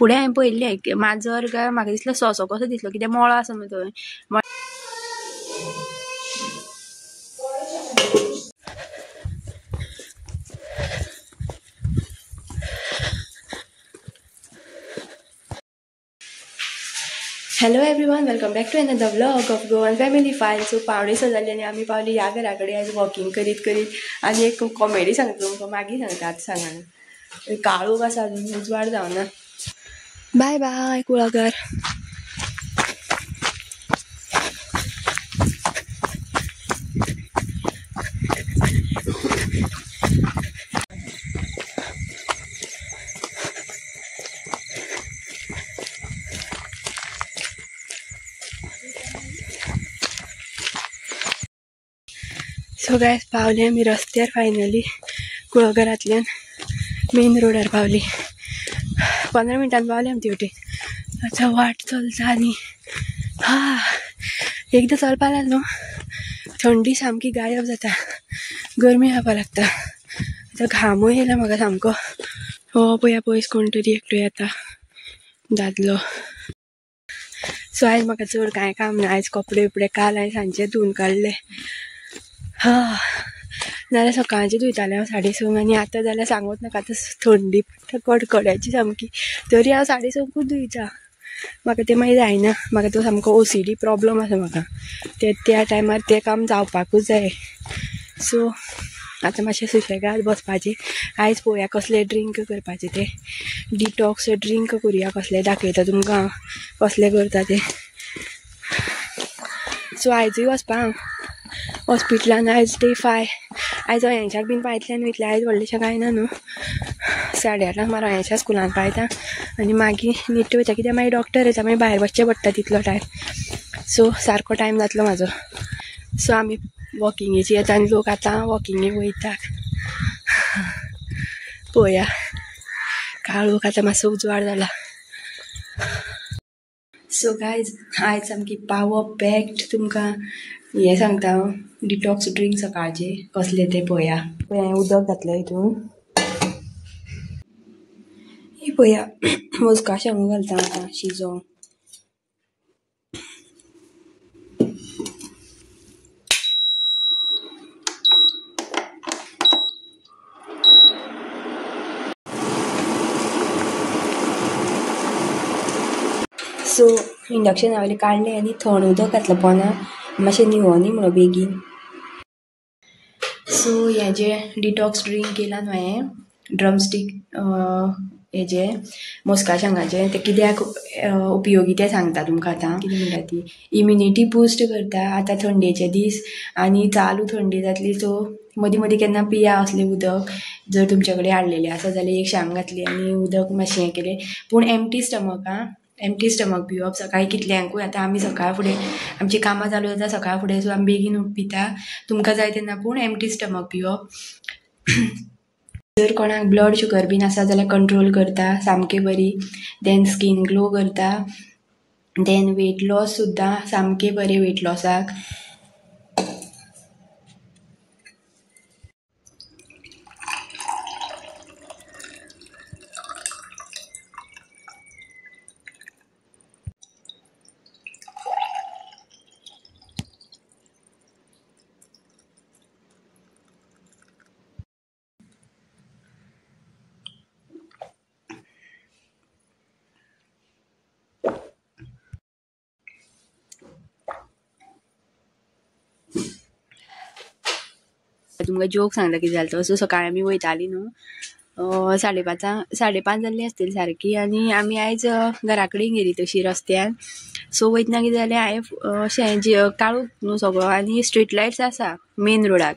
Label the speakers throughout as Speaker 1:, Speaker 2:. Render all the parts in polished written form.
Speaker 1: फुडें हांवें पळयल्लें माजर काय म्हाका दिसलो सोंसो कसो दिसलो कित्याक मळो आसा न्हू थंय. Hello everyone, welcome back to another vlog of Goan family फायल. सो पावणे स जाल्ली आनी आमी पावली ह्या घरा कडेन आयज वॉकिंग करीत करीत. आनी एक कॉमेडी सांगता तुमकां मागीर सांगता, आतां सांगाना. काळोख आसा अजून, उजवाड जावना. बाय बाय कुळागर. सो गायज पावले आमी रस्त्यार फायनली. कुळागरांतल्यान मेन रोडार पावली. 15 मिनटान पावले आमी तेवटेन. आतां वाट चलता आनी एकदां चलपा लागलो थंडी सामकी गायब जाता, गरमी जावपा लागता. आतां घामूय येयला म्हाका सामको. हो पळया पयस कोण तरी एकटो येता, दादलो. सो आयज म्हाका चड कांय काम ना. आयज कपडे बिपडे काल हांवें सांजचे धुवन काडले. नाल्यार सकाळचें धुयतालें हांव 6:30 आनी आतां जाल्यार सांगूच नाका. आतां थंडी पडटा कडकड्याची सामकी, तरी हांव 6:30 धुयता. म्हाका तें मागीर जायना. म्हाका तो सामको OCD प्रॉब्लम आसा म्हाका. त्या टायमार तें काम जावपाकूच जाय. सो आतां मातशें सुशेगाद बसपाचें. आयज पळोवया कसलें ड्रिंक करपाचें तें. डिटॉक्स ड्रिंक करुया, कसलें दाखयता तुमकां कसलें करता तें. सो आयजूय वचपा हांव हॉस्पिटलान. आयज डे 5. आयज अयांशाक बीन पायतल्यान वयतलें. आयज व्हडलेशें कांय ना न्हू. 8:30 मार अयांशा स्कुलान पायता आनी मागीर नीट वयता, कित्याक मागीर डॉक्टर येता, मागीर भायर वचचें पडटा तितलो टायम. सो सारको टायम जातलो म्हाजो. सो आमी वॉकिंगेची येता आनी लोक आतां वॉकिंगेक वयतात. पळोवया. काळोख आतां मातसो उजवाड जाला. सो गायज आयज सामकी पावर पॅक्ड तुमकां हें सांगता हांव. डिटॉक्स ड्रिंक सकाळचे कसले ते पळोवया. हांवें उदक घातलें हितून. ही पळोवया मस्का शेंगो घालता आतां शिजोवंक. सो इंडक्शन वयलें काडलें आनी थंड उदक घातलें पोंदा, मातशें न्हिवोनी म्हणून बेगीन. सो हेजें डिटॉक्स ड्रिंक केलां न्हू हांवें. ड्रमस्टीक हेजें मस्का शेंगाचें. तें कित्याक उपयोगी तें सांगता तुमकां आतां. कितें म्हणटा ती इम्युनिटी बूस्ट करता आतां थंडेचे दीस आनी चालू थंडी जातली. सो मदीं मदीं केन्ना पिया असलें उदक. जर तुमचे कडेन हाडलेलें आसा जाल्यार एक शांग घातली आनी उदक मातशें हें केलें, पूण एम्प्टी स्टमक पिवप सकाळीं कितल्यांकूय. आतां आमी सकाळ फुडें आमची कामां चालू जाता सकाळ फुडें, सो आमी बेगीन पिता. तुमकां जाय तेन्ना पूण एम्प्टी स्टमक पिवप. जर कोणाक ब्लड शुगर बीन आसा जाल्यार कंट्रोल करता, सामकी बरी. देन स्कीन ग्लो करता. देन वेट लॉस सुद्दां सामकें बरें वेट लॉसाक. तुमकां जोक सांगता कितें जालें तो. सो सकाळीं आमी वयतालीं न्हू 5:30 जाल्ली आसतली सारकी. आनी आमी आयज घरा कडेन गेली तशी रस्त्यान. सो वयतना कितें जालें, हांवें अशें काळोख न्हू सगळो आनी स्ट्रीट लायट्स आसा मेन रोडाक.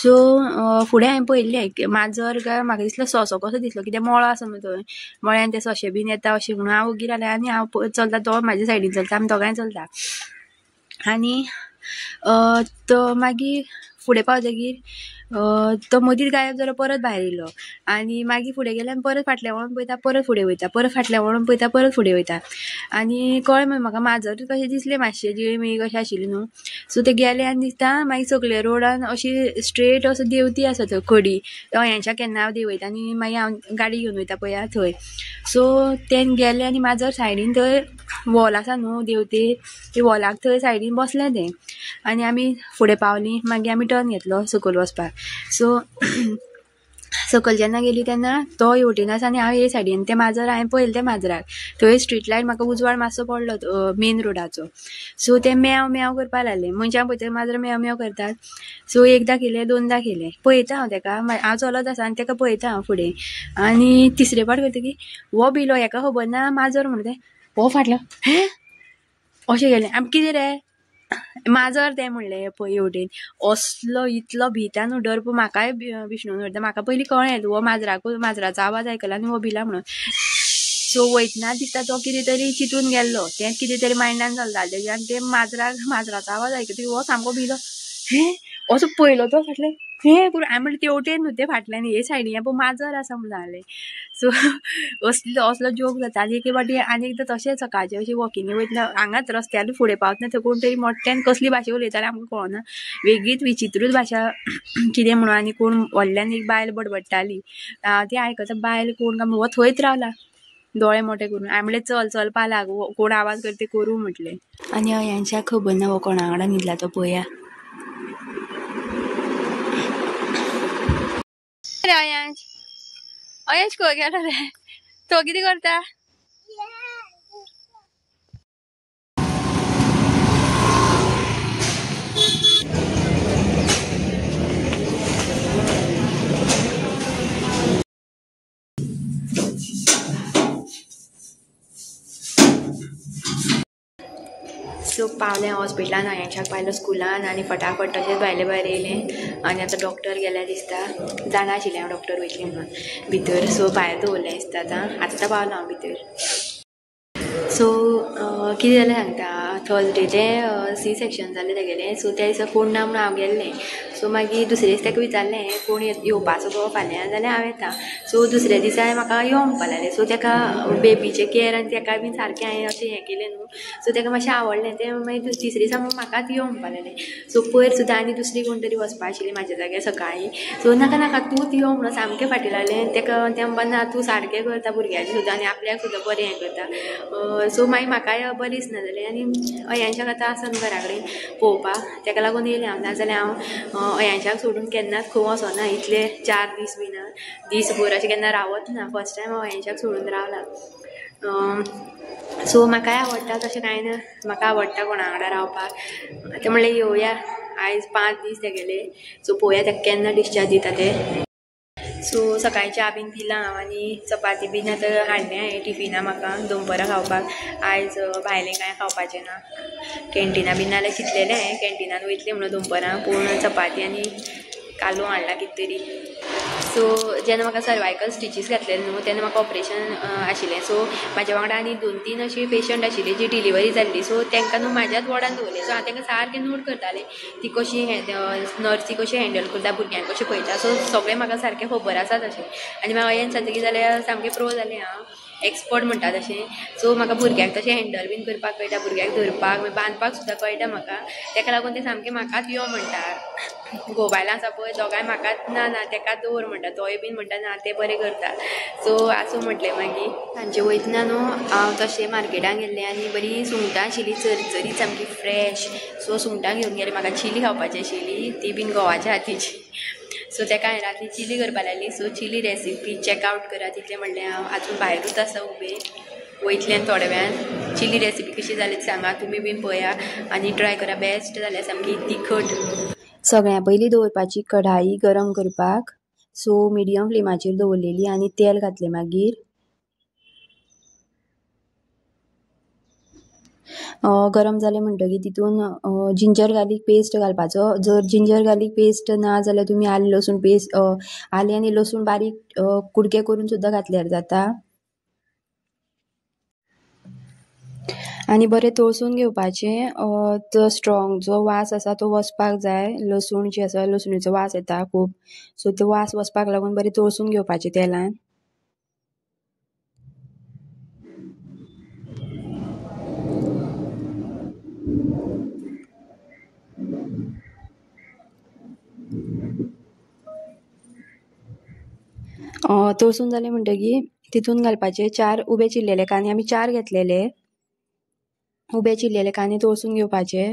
Speaker 1: सो फुडें हांवें पळयल्लें माजर काय म्हाका दिसलो सोंसो कसो दिसलो, कित्याक मळो आसा न्हू थंय. मळ्यान ते सोंशे बीन येता अशें म्हणून हांव ओग्गी रावलें आनी हांव चलता, तो म्हाज्या सायडीन चलता, आमी दोगांय चलता. आनी तो मागीर फुडें पावतकीर तो मदींच गायब जालो, परत भायर येयलो आनी मागीर फुडें गेले आनी परत फाटल्या वळोन पळयता, परत फुडें वयता, परत फाटल्या वळोन पळयता, परत फुडें वयता आनी कळ्ळें मागीर म्हाका माजर कशें दिसलें, मातशें जिळमीळ कशें आशिल्लें न्हू. सो ते गेले आनी दिसता मागीर सकले रोडान अशी स्ट्रेट असो देंवती आसा थंय खडी, अयांच्या केन्ना हांव देंवयता आनी मागीर हांव गाडी घेवन वयता पळया थंय. सो तें गेले आनी माजर सायडीन थंय वॉल आसा न्हू देंवतेर, ते वॉलाक थंय सायडीन बसलें तें आनी आमी फुडें पावलीं. मागीर आमी टर्न घेतलो सकयल वचपाक. सो सकयल जेन्ना गेली तेन्ना तो हेवटेन आसा आनी हांव हे सायडीन. तें माजर हांवें पळयलें तें माजराक, थंय स्ट्रीट लायट म्हाका उजवाड मातसो पडलो मेन रोडाचो. सो तें म्याव म्याव करपा लागलें, मनशां पळयता माजर म्याव म्याव करतात. सो एकदां केलें, दोनदां केलें, पळयता हांव तेका, हांव चलत आसा आनी तेका पळयता हांव फुडें. आनी तिसरे फावट करतकीर हो भिलो, हेका खबर ना माजर म्हणटा तें हो फाटलो हें अशें गेलें. आमी कितें रे, माजर तें म्हणलें पळय हेवटेन. असलो इतलो भिता न्हू, डर म्हाकाय विष्णून व्हरता. म्हाका पयलीं कळ्ळें हो माजराचो आवाज आयकला आनी हो भिला म्हणून. सो वयतना दिसता तो कितें तरी चिंतून गेल्लो, तें कितें तरी मायंडान चलतालें तेज्या आनी ते माजराचो आवाज आयकतकीर हो सामको भिलो. हें असो पळयलो तो फाटल्यान, हें करून हांवें म्हणलें तेवटेन न्हू तें फाटल्यान हे सायडीन हें पळय माजर आसा म्हणून सांगलें. सो असलो जोक जाता. आनी एके फावटी आनी एकदां तशेंच सकाळचें अशें वॉकिंगे वयतना हांगाच रस्त्यार फुडें पावतना थंय कोण तरी मोठ्यान कसली भाशा उलयतालें आमकां कळना, वेगळीच विचित्रूच भाशा कितें म्हणून. आनी कोण व्हडल्यान एक बायल बडबडटाली, ती आयकता बायल कोण काय म्हणून हो थंयच रावला दोळे मोठे करून. हांवें म्हणलें चल चलपा लाग, कोण आवाज करता करूं म्हटलें. आनी अयांशाक खबर ना हो कोणा वांगडा न्हिदला तो पळया. अयांश अयांश खंय गेलो रे, तो कितें करता? सो पावलें हॉस्पिटलान, अयांशाक पायलो स्कुलान आनी फटाफट तशेंच भायले भायर येयलें. आनी आतां डॉक्टर गेल्यार दिसता, जाणा आशिल्लें हांव डॉक्टर वयतलें म्हणून भितर. सो भायर दवरलें दिसता आतां पावलो हांव भितर. सो कितें जालें सांगता, थर्सडेचें सी सेक्शन जालें तेगेलें. सो त्या दिसा कोण ना म्हणून हांव गेल्लें. सो मागीर दुसरे दीस तेका विचारलें कोण येवपाचो गो फाल्यां, जाल्यार हांव येता. सो दुसऱ्या दिसा म्हाका यो म्हणपा लागलें. सो तेका बेबीचें कॅर आनी तेका बीन सारकें हांवें अशें हें केलें न्हू. सो तेका मातशें आवडलें तें. मागीर तिसरे दिसा म्हाकाच यो म्हणपा लागलें. सो पयर सुद्दां आनी दुसरी कोण तरी वचपा आशिल्ली म्हाज्या जाग्यार सकाळीं. सो नाका नाका तूंच यो म्हणून सामकें फाटीं लागलें तेका. तें म्हणपा ना तूं सारकें करता भुरग्याचें सुद्दां आनी आपल्याक सुद्दां बरें हें करता. सो मागीर म्हाकाय बरें दिसना जालें आनी अयांशाक आतां आसा न्हू घरा कडेन पळोवपाक, तेका लागून येयलें हांव. नाजाल्यार हांव अयांशाक सोडून केन्नाच खंय वचना इतले 4 दीस बीन, दीसभर अशें केन्ना रावत ना. फस्ट टायम हांव अयांशाक सोडून रावलां. सो म्हाकाय आवडटा तशें कांय ना, म्हाका आवडटा कोणा वांगडा रावपाक. तें म्हणलें येवया, आयज 5 दीस तेगेले. सो पळोवया तेका केन्ना डिस्चार्ज दिता ते. सो सकाळीं च्या बीन पिलां हांव आनी चपाती बीन आतां हाडलें हांवें टिफिना म्हाका दनपारां खावपाक. आयज भायलें कांय खावपाचें ना, कॅन्टिना बीन नाल्यार चिंतलेलें हांवें कॅन्टिनान वयतलें म्हणून दनपारां, पूण चपाती आनी कालू हाडला कितें तरी. सो जेन्ना म्हाका सर्वायकल स्टिचीस घातलेले न्हू तेन्ना म्हाका ऑपरेशन आशिल्लें. सो म्हाज्या वांगडा आनी 2-3 अशी पेशंट आशिल्ली जी डिलिव्हरी जाल्ली. सो तांकां न्हू म्हाज्याच वॉर्डान दवरलें. सो हांव तांकां सारकें नोट करतालें ती कशी नर्सी कशी हँडल करता, भुरग्यांक कशें पळयता. सो सगळें म्हाका सारकें खबर आसा तशें. आनी म्हाका अयेन जातकीर जाल्यार सामकें प्रो जालें हांव, एक्सपर्ट म्हणटा तशें. सो म्हाका भुरग्यांक तशें हँडल बीन करपाक कळटा, भुरग्यांक धरपाक मागीर बांदपाक सुद्दां कळटा म्हाका. ताका लागून ते सामकें म्हाकाच यो म्हणटा. घोव बायलां आसा पळय दोगांय म्हाकाच ना ना ताकाच दवर म्हणटा. तोय बीन म्हणटा ना तें बरें करता. सो आसूं म्हटलें. मागीर सांजचें वयतना न्हू हांव तशें मार्केटान गेल्लें आनी बरीं सुंगटां आशिल्लीं चरचरीत सामकी फ्रेश. सो सुंगटां घेवन गेलें, म्हाका चिली खावपाची आशिल्ली, ती बीन घोवाच्या हातीची. सो ताका हांवें राती चिली करपा लागली. सो चिली रेसिपी चॅकआवट करात इतलें म्हणलें हांव. आजून भायरूच आसा उबें, वयतलें थोड्या वेळान. चिली रेसिपी कशी जाली सांगा तुमी बीन पळया आनी ट्राय करा. बेस्ट जाल्या सामकी तिखट. सगळ्या पयलीं दवरपाची कढाई गरम करपाक. सो मिडियम फ्लेमाचेर दवरलेली आनी तेल घातलें. मागीर गरम जालें म्हणटकीर तितून जिंजर गार्लीक पेस्ट घालपाचो. जर जिंजर गार्लीक पेस्ट ना जाल्यार तुमी आलें लसूण पेस्ट, आलें आनी लसूण बारीक कुडके करून सुद्दां घातल्यार जाता. आनी बरें तळसून घेवपाचें. तो स्ट्रॉंग जो वास आसा तो वचपाक जाय. लसूण जी आसा लसणीचो वास येता खूब, सो तो वास वचपाक लागून बरें तळसून घेवपाचें तेलान. तळसून जालें म्हणटकीर तितून घालपाचे 4 उबे चिरलेले कांदे. आमी 4 घेतलेले. उबे चिरलेले कांदे तळसून घेवपाचे.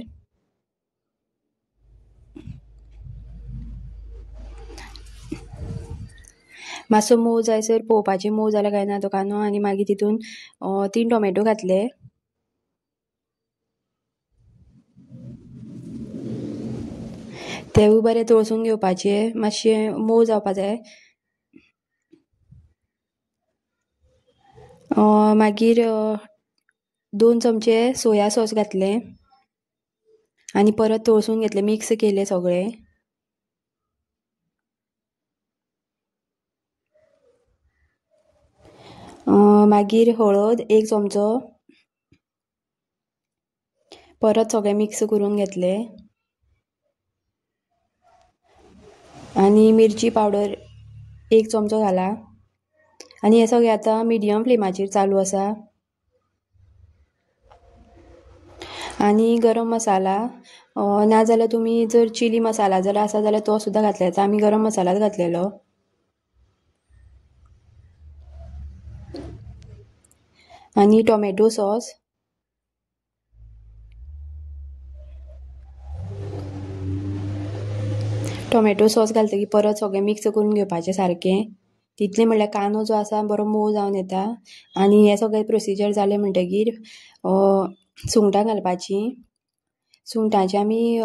Speaker 1: मातसो मोव जायसर पळोवपाचें मोव जाला काय ना तो कांदो. आनी मागीर तितून 3 टोमॅटो घातले. तेवूय बरें तळसून घेवपाचे. मातशे मोव जावपा जाय. मागीर 2 चमचे सोया सॉस घातले आनी परत तळसून घेतले. मिक्स केले सगळे. मागीर हळद 1 चमचो. परत सगळे मिक्स करून घेतले. आनी मिरची पावडर 1 चमचो घाला. आनी हे सगळें आतां मिडियम फ्लेमाचेर चालू आसा. आनी गरम मसाला नाजाल्यार तुमी जर चिली मसाला जर आसा जाल्यार तो सुद्दां घातल्यार जाता. आमी गरम मसालाच घातलेलो. आनी टोमॅटो सॉस. टोमॅटो सॉस घालतकीर परत सगळें मिक्स करून घेवपाचें सारकें. तितलें म्हणल्यार कांदो जो आसा बरो मोव जावन येता. आनी हे सगळें प्रोसिजर जालें म्हणटकीर सुंगटां घालपाचीं. सुंगटांचे आमी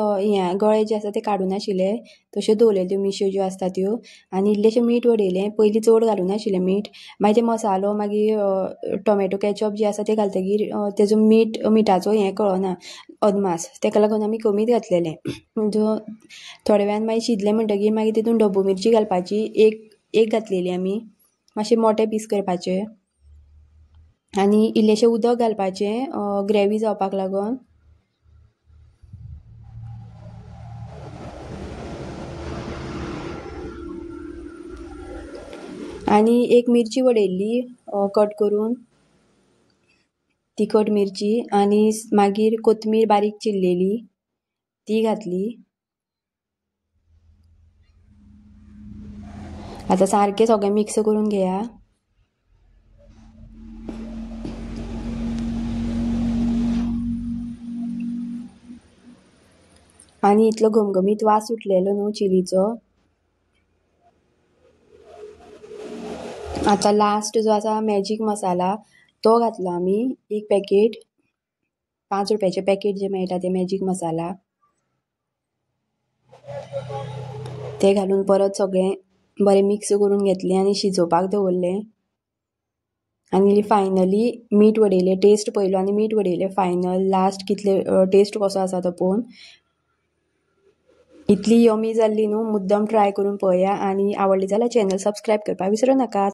Speaker 1: गळे जे आसा ते काडून नाशिल्ले, तश्यो दवरलेल्यो मिश्यो ज्यो आसता त्यो. आनी इल्लेशें मीठ वडयलें. पयलीं चड घालूं नाशिल्लें मीठ. मागीर ते मसालो मागीर टोमॅटो कॅचअप जे आसा ते घालतकीर तेजो मिठाचो हें कळना अदमास. तेका लागून आमी कमीच घातलेलें. थोड्या वेळान मागीर शिजलें म्हणटकीर मागीर तितून ढब्बू मिरची घालपाची. एक घातलेली आमी. मातशे मोठे पीस करपाचे. आनी इल्लेशें उदक घालपाचें ग्रेवी जावपाक लागून. आनी एक मिरची वडयल्ली कट करून, तिखट मिरची. आनी मागीर कोथमीर बारीक चिरलेली ती घातली. आतां सारकें सगळें मिक्स करून घेया. आनी इतलो घमघमीत वास सुटलेलो न्हू चिलीचो. आतां लास्ट जो आसा मॅजीक मसाला तो घातलो आमी. 1 पॅकेट 5 रुपयाचें पॅकेट जे मेळटा ते मॅजीक मसाला ते घालून परत सगळें बरें मिक्स करून घेतलें आनी शिजोवपाक दवरलें. आनी फायनली मीठ वडयलें. टेस्ट पयलो आनी मीठ वडयलें फायनल लास्ट कितलें टेस्ट कसो आसा तो पळोवन. इतली यमी जाल्ली न्हू. मुद्दम ट्राय करून पळया. आनी आवडली जाल्यार चॅनल सबस्क्रायब करपाक विसरूं नाका.